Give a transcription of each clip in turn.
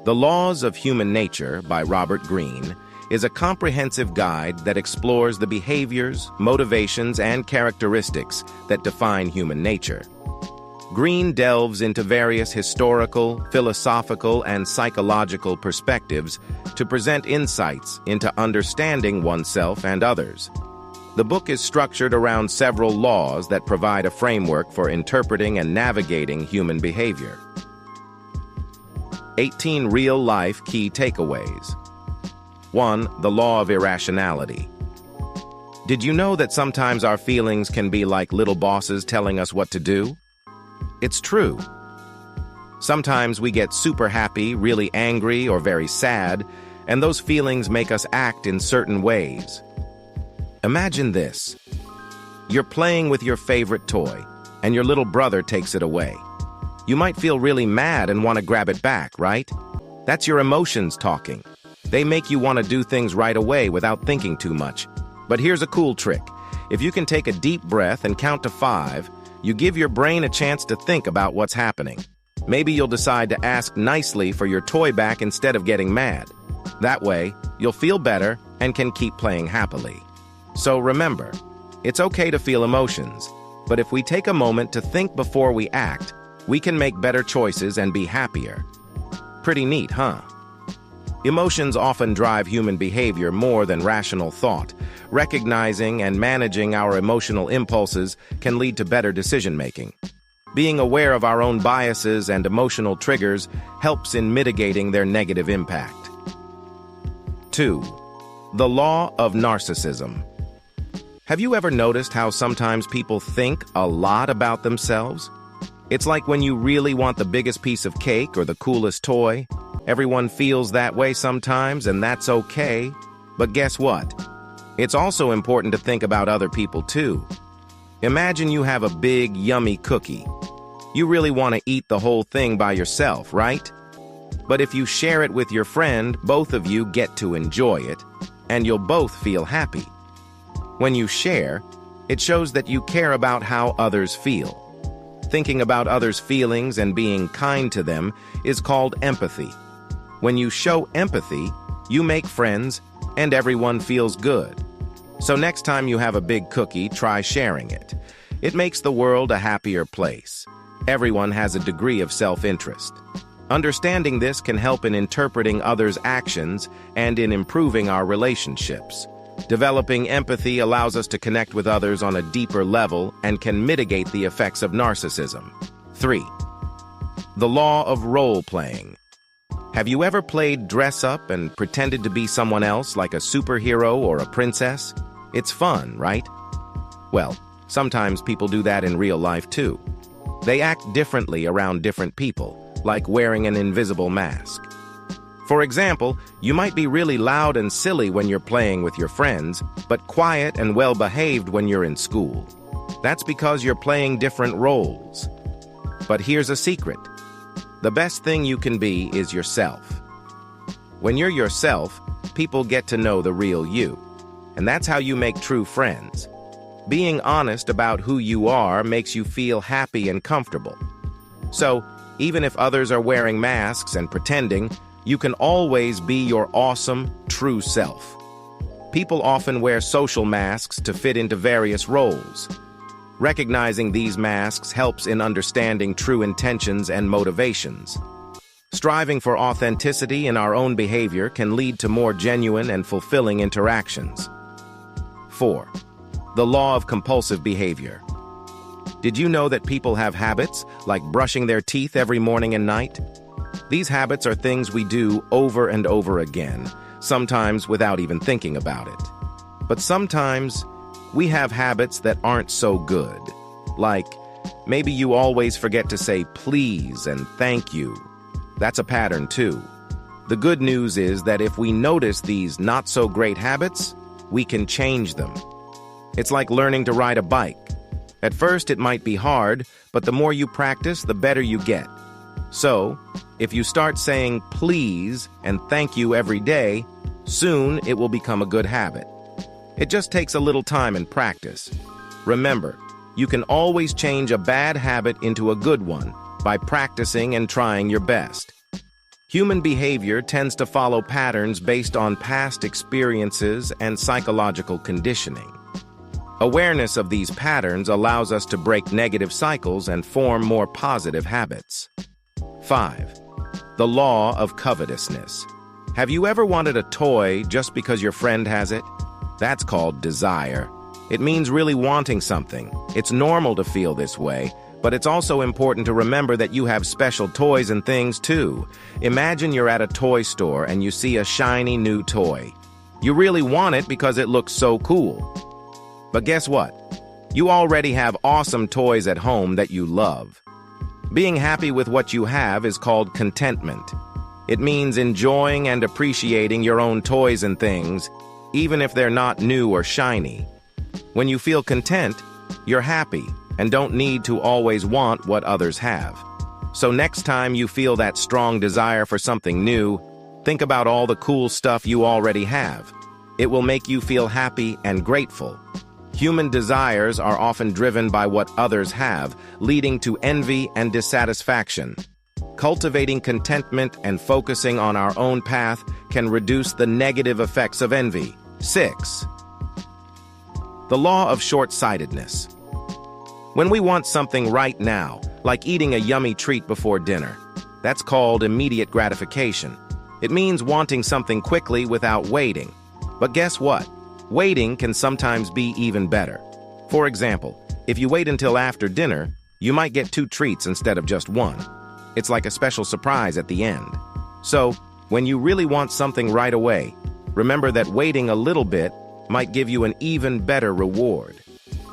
The Laws of Human Nature by Robert Greene is a comprehensive guide that explores the behaviors, motivations, and characteristics that define human nature. Greene delves into various historical, philosophical, and psychological perspectives to present insights into understanding oneself and others. The book is structured around several laws that provide a framework for interpreting and navigating human behavior. 18 real-life key takeaways. 1. The law of irrationality. Did you know that sometimes our feelings can be like little bosses telling us what to do? It's true. Sometimes we get super happy, really angry, or very sad, and those feelings make us act in certain ways. Imagine this. You're playing with your favorite toy, and your little brother takes it away. You might feel really mad and want to grab it back, right? That's your emotions talking. They make you want to do things right away without thinking too much. But here's a cool trick. If you can take a deep breath and count to 5, you give your brain a chance to think about what's happening. Maybe you'll decide to ask nicely for your toy back instead of getting mad. That way, you'll feel better and can keep playing happily. So remember, it's okay to feel emotions, but if we take a moment to think before we act, we can make better choices and be happier. Pretty neat, huh? Emotions often drive human behavior more than rational thought. Recognizing and managing our emotional impulses can lead to better decision-making. Being aware of our own biases and emotional triggers helps in mitigating their negative impact. 2. The law of narcissism. Have you ever noticed how sometimes people think a lot about themselves? It's like when you really want the biggest piece of cake or the coolest toy. Everyone feels that way sometimes, and that's okay. But guess what? It's also important to think about other people too. Imagine you have a big, yummy cookie. You really want to eat the whole thing by yourself, right? But if you share it with your friend, both of you get to enjoy it, and you'll both feel happy. When you share, it shows that you care about how others feel. Thinking about others' feelings and being kind to them is called empathy. When you show empathy, you make friends and everyone feels good. So next time you have a big cookie, try sharing it. It makes the world a happier place. Everyone has a degree of self-interest. Understanding this can help in interpreting others' actions and in improving our relationships. Developing empathy allows us to connect with others on a deeper level and can mitigate the effects of narcissism. 3. The law of role-playing. Have you ever played dress-up and pretended to be someone else, like a superhero or a princess? It's fun, right? Well, sometimes people do that in real life too. They act differently around different people, like wearing an invisible mask. For example, you might be really loud and silly when you're playing with your friends, but quiet and well-behaved when you're in school. That's because you're playing different roles. But here's a secret. The best thing you can be is yourself. When you're yourself, people get to know the real you. And that's how you make true friends. Being honest about who you are makes you feel happy and comfortable. So, even if others are wearing masks and pretending, you can always be your awesome, true self. People often wear social masks to fit into various roles. Recognizing these masks helps in understanding true intentions and motivations. Striving for authenticity in our own behavior can lead to more genuine and fulfilling interactions. 4. The law of compulsive behavior. Did you know that people have habits, like brushing their teeth every morning and night? These habits are things we do over and over again, sometimes without even thinking about it. But sometimes, we have habits that aren't so good. Like, maybe you always forget to say please and thank you. That's a pattern too. The good news is that if we notice these not-so-great habits, we can change them. It's like learning to ride a bike. At first, it might be hard, but the more you practice, the better you get. So, if you start saying please and thank you every day, soon it will become a good habit. It just takes a little time and practice. Remember, you can always change a bad habit into a good one by practicing and trying your best. Human behavior tends to follow patterns based on past experiences and psychological conditioning. Awareness of these patterns allows us to break negative cycles and form more positive habits. 5. The law of covetousness. Have you ever wanted a toy just because your friend has it? That's called desire. It means really wanting something. It's normal to feel this way, but it's also important to remember that you have special toys and things too. Imagine you're at a toy store and you see a shiny new toy. You really want it because it looks so cool. But guess what? You already have awesome toys at home that you love. Being happy with what you have is called contentment. It means enjoying and appreciating your own toys and things, even if they're not new or shiny. When you feel content, you're happy and don't need to always want what others have. So next time you feel that strong desire for something new, think about all the cool stuff you already have. It will make you feel happy and grateful. Human desires are often driven by what others have, leading to envy and dissatisfaction. Cultivating contentment and focusing on our own path can reduce the negative effects of envy. 6. The law of short-sightedness. When we want something right now, like eating a yummy treat before dinner, that's called immediate gratification. It means wanting something quickly without waiting. But guess what? Waiting can sometimes be even better. For example, if you wait until after dinner, you might get 2 treats instead of just 1. It's like a special surprise at the end. So, when you really want something right away, remember that waiting a little bit might give you an even better reward.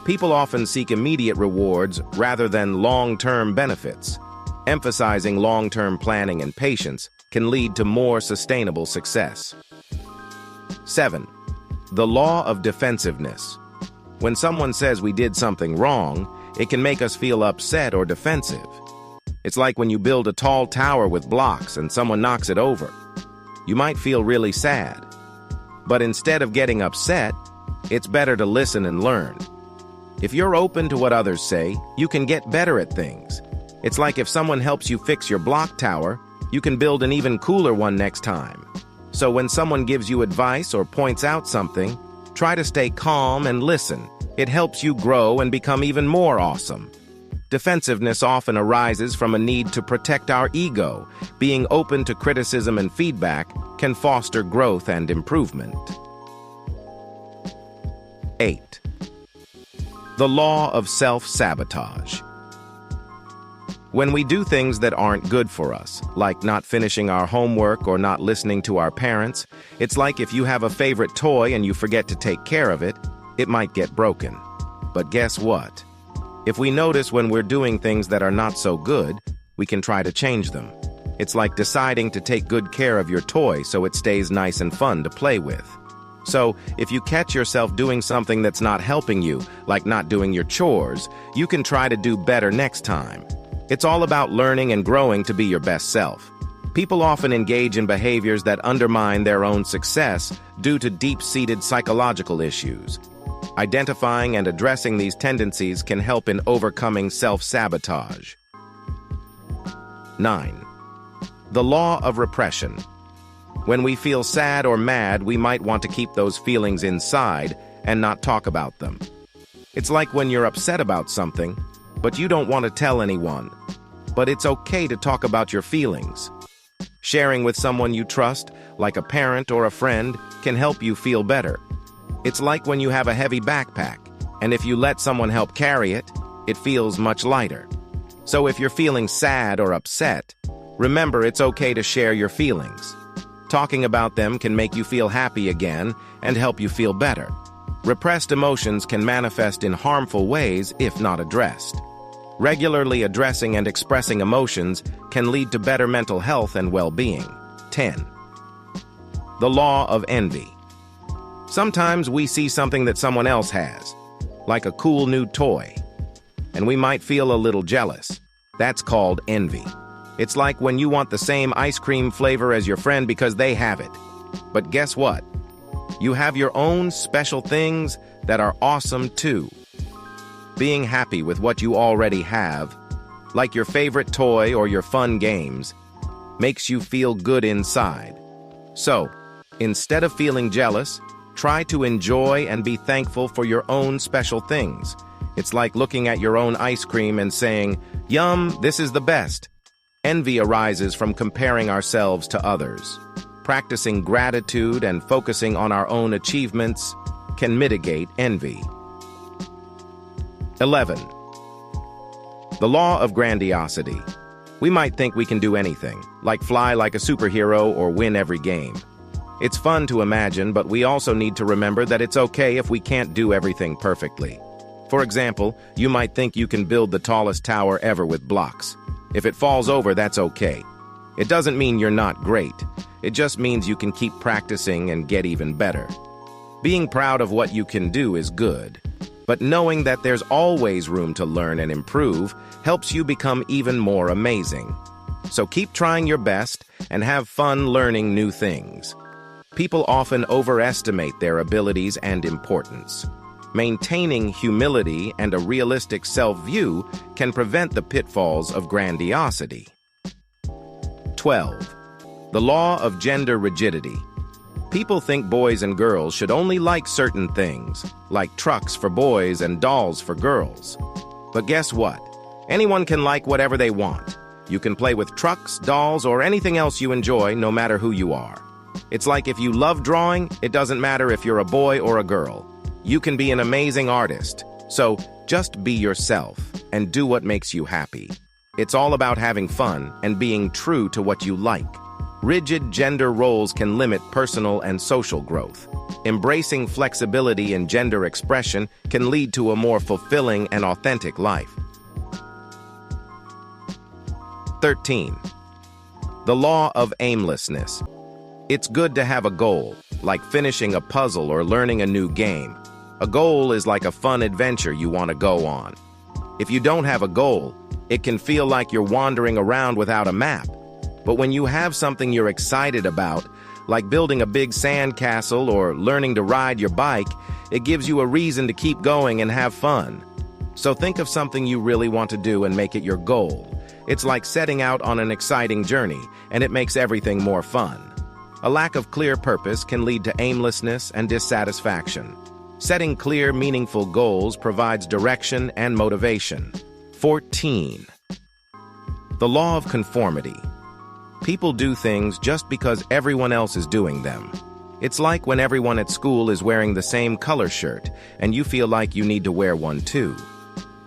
People often seek immediate rewards rather than long-term benefits. Emphasizing long-term planning and patience can lead to more sustainable success. 7. The law of defensiveness. When someone says we did something wrong, it can make us feel upset or defensive. It's like when you build a tall tower with blocks and someone knocks it over. You might feel really sad. But instead of getting upset, it's better to listen and learn. If you're open to what others say, you can get better at things. It's like if someone helps you fix your block tower, you can build an even cooler one next time. So when someone gives you advice or points out something, try to stay calm and listen. It helps you grow and become even more awesome. Defensiveness often arises from a need to protect our ego. Being open to criticism and feedback can foster growth and improvement. 8. The law of self-sabotage. When we do things that aren't good for us, like not finishing our homework or not listening to our parents, it's like if you have a favorite toy and you forget to take care of it, it might get broken. But guess what? If we notice when we're doing things that are not so good, we can try to change them. It's like deciding to take good care of your toy so it stays nice and fun to play with. So, if you catch yourself doing something that's not helping you, like not doing your chores, you can try to do better next time. It's all about learning and growing to be your best self. People often engage in behaviors that undermine their own success due to deep-seated psychological issues. Identifying and addressing these tendencies can help in overcoming self-sabotage. 9. The law of repression. When we feel sad or mad, we might want to keep those feelings inside and not talk about them. It's like when you're upset about something, but you don't want to tell anyone. But it's okay to talk about your feelings. Sharing with someone you trust, like a parent or a friend, can help you feel better. It's like when you have a heavy backpack, and if you let someone help carry it, it feels much lighter. So if you're feeling sad or upset, remember it's okay to share your feelings. Talking about them can make you feel happy again and help you feel better. Repressed emotions can manifest in harmful ways if not addressed. Regularly addressing and expressing emotions can lead to better mental health and well-being. 10. The law of envy. Sometimes we see something that someone else has, like a cool new toy, and we might feel a little jealous. That's called envy. It's like when you want the same ice cream flavor as your friend because they have it. But guess what? You have your own special things that are awesome too. Being happy with what you already have, like your favorite toy or your fun games, makes you feel good inside. So, instead of feeling jealous, try to enjoy and be thankful for your own special things. It's like looking at your own ice cream and saying, "Yum, this is the best." Envy arises from comparing ourselves to others. Practicing gratitude and focusing on our own achievements can mitigate envy. 11. The law of grandiosity. We might think we can do anything, like fly like a superhero or win every game. It's fun to imagine, but we also need to remember that it's okay if we can't do everything perfectly. For example, you might think you can build the tallest tower ever with blocks. If it falls over, that's okay. It doesn't mean you're not great. It just means you can keep practicing and get even better. Being proud of what you can do is good, but knowing that there's always room to learn and improve helps you become even more amazing. So keep trying your best and have fun learning new things. People often overestimate their abilities and importance. Maintaining humility and a realistic self-view can prevent the pitfalls of grandiosity. 12. The law of gender rigidity. People think boys and girls should only like certain things, like trucks for boys and dolls for girls. But guess what? Anyone can like whatever they want. You can play with trucks, dolls, or anything else you enjoy, no matter who you are. It's like if you love drawing, it doesn't matter if you're a boy or a girl. You can be an amazing artist. So just be yourself and do what makes you happy. It's all about having fun and being true to what you like. Rigid gender roles can limit personal and social growth. Embracing flexibility in gender expression can lead to a more fulfilling and authentic life. 13. The law of aimlessness. It's good to have a goal, like finishing a puzzle or learning a new game. A goal is like a fun adventure you want to go on. If you don't have a goal, it can feel like you're wandering around without a map. But when you have something you're excited about, like building a big sand castle or learning to ride your bike, it gives you a reason to keep going and have fun. So think of something you really want to do and make it your goal. It's like setting out on an exciting journey, and it makes everything more fun. A lack of clear purpose can lead to aimlessness and dissatisfaction. Setting clear, meaningful goals provides direction and motivation. 14. The law of conformity. People do things just because everyone else is doing them. It's like when everyone at school is wearing the same color shirt, and you feel like you need to wear one too.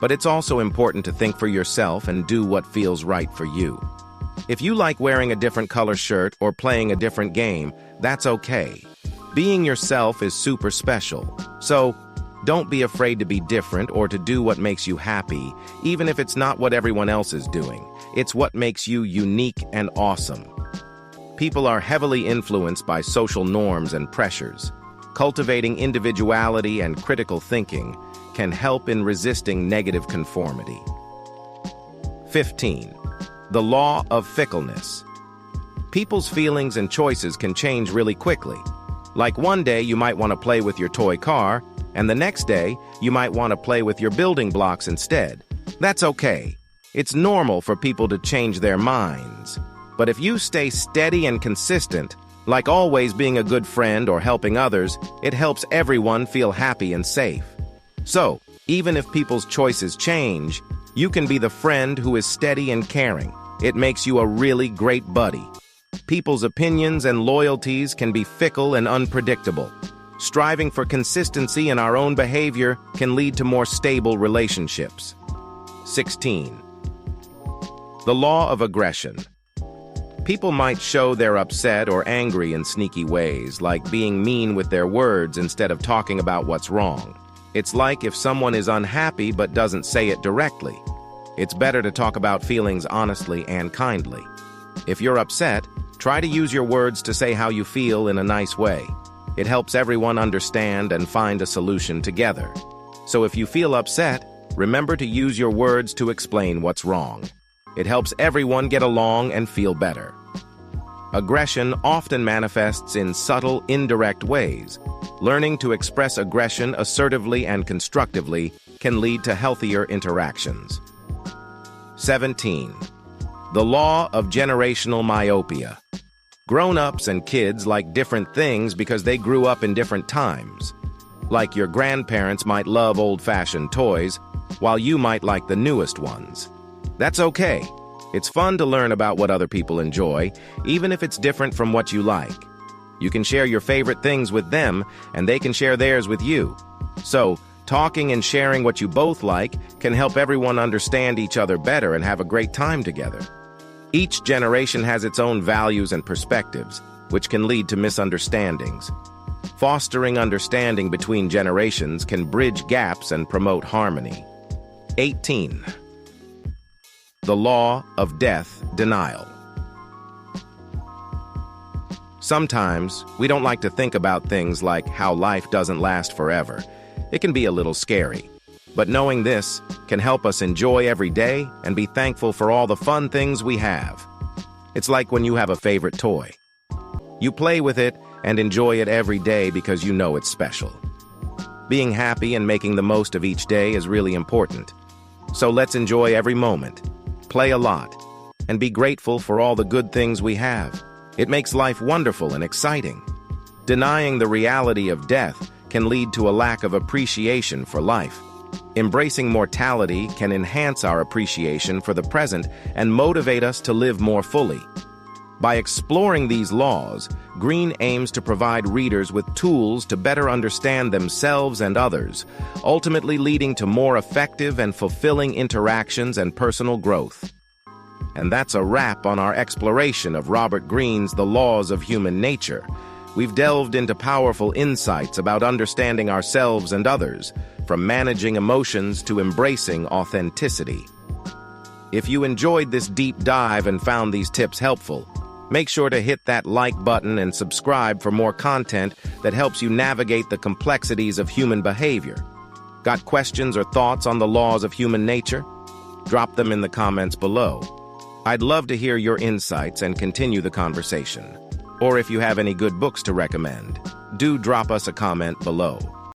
But it's also important to think for yourself and do what feels right for you. If you like wearing a different color shirt or playing a different game, that's okay. Being yourself is super special. So, don't be afraid to be different or to do what makes you happy, even if it's not what everyone else is doing. It's what makes you unique and awesome. People are heavily influenced by social norms and pressures. Cultivating individuality and critical thinking can help in resisting negative conformity. 15. The law of fickleness. People's feelings and choices can change really quickly. Like one day you might want to play with your toy car, and the next day you might want to play with your building blocks instead. That's okay. It's normal for people to change their minds. But if you stay steady and consistent, like always being a good friend or helping others, it helps everyone feel happy and safe. So, even if people's choices change, you can be the friend who is steady and caring. It makes you a really great buddy. People's opinions and loyalties can be fickle and unpredictable. Striving for consistency in our own behavior can lead to more stable relationships. 16. The law of aggression. People might show they're upset or angry in sneaky ways, like being mean with their words instead of talking about what's wrong. It's like if someone is unhappy but doesn't say it directly. It's better to talk about feelings honestly and kindly. If you're upset, try to use your words to say how you feel in a nice way. It helps everyone understand and find a solution together. So if you feel upset, remember to use your words to explain what's wrong. It helps everyone get along and feel better. Aggression often manifests in subtle, indirect ways. Learning to express aggression assertively and constructively can lead to healthier interactions. 17. The law of generational myopia. Grown-ups and kids like different things because they grew up in different times. Like your grandparents might love old-fashioned toys, while you might like the newest ones. That's okay. It's fun to learn about what other people enjoy, even if it's different from what you like. You can share your favorite things with them, and they can share theirs with you. So, talking and sharing what you both like can help everyone understand each other better and have a great time together. Each generation has its own values and perspectives, which can lead to misunderstandings. Fostering understanding between generations can bridge gaps and promote harmony. 18. The law of death denial. Sometimes, we don't like to think about things like how life doesn't last forever. It can be a little scary. But knowing this can help us enjoy every day and be thankful for all the fun things we have. It's like when you have a favorite toy. You play with it and enjoy it every day because you know it's special. Being happy and making the most of each day is really important. So let's enjoy every moment, play a lot, and be grateful for all the good things we have. It makes life wonderful and exciting. Denying the reality of death can lead to a lack of appreciation for life. Embracing mortality can enhance our appreciation for the present and motivate us to live more fully. By exploring these laws, Greene aims to provide readers with tools to better understand themselves and others, ultimately leading to more effective and fulfilling interactions and personal growth. And that's a wrap on our exploration of Robert Greene's The Laws of Human Nature. We've delved into powerful insights about understanding ourselves and others, from managing emotions to embracing authenticity. If you enjoyed this deep dive and found these tips helpful, make sure to hit that like button and subscribe for more content that helps you navigate the complexities of human behavior. Got questions or thoughts on the laws of human nature? Drop them in the comments below. I'd love to hear your insights and continue the conversation. Or if you have any good books to recommend, do drop us a comment below.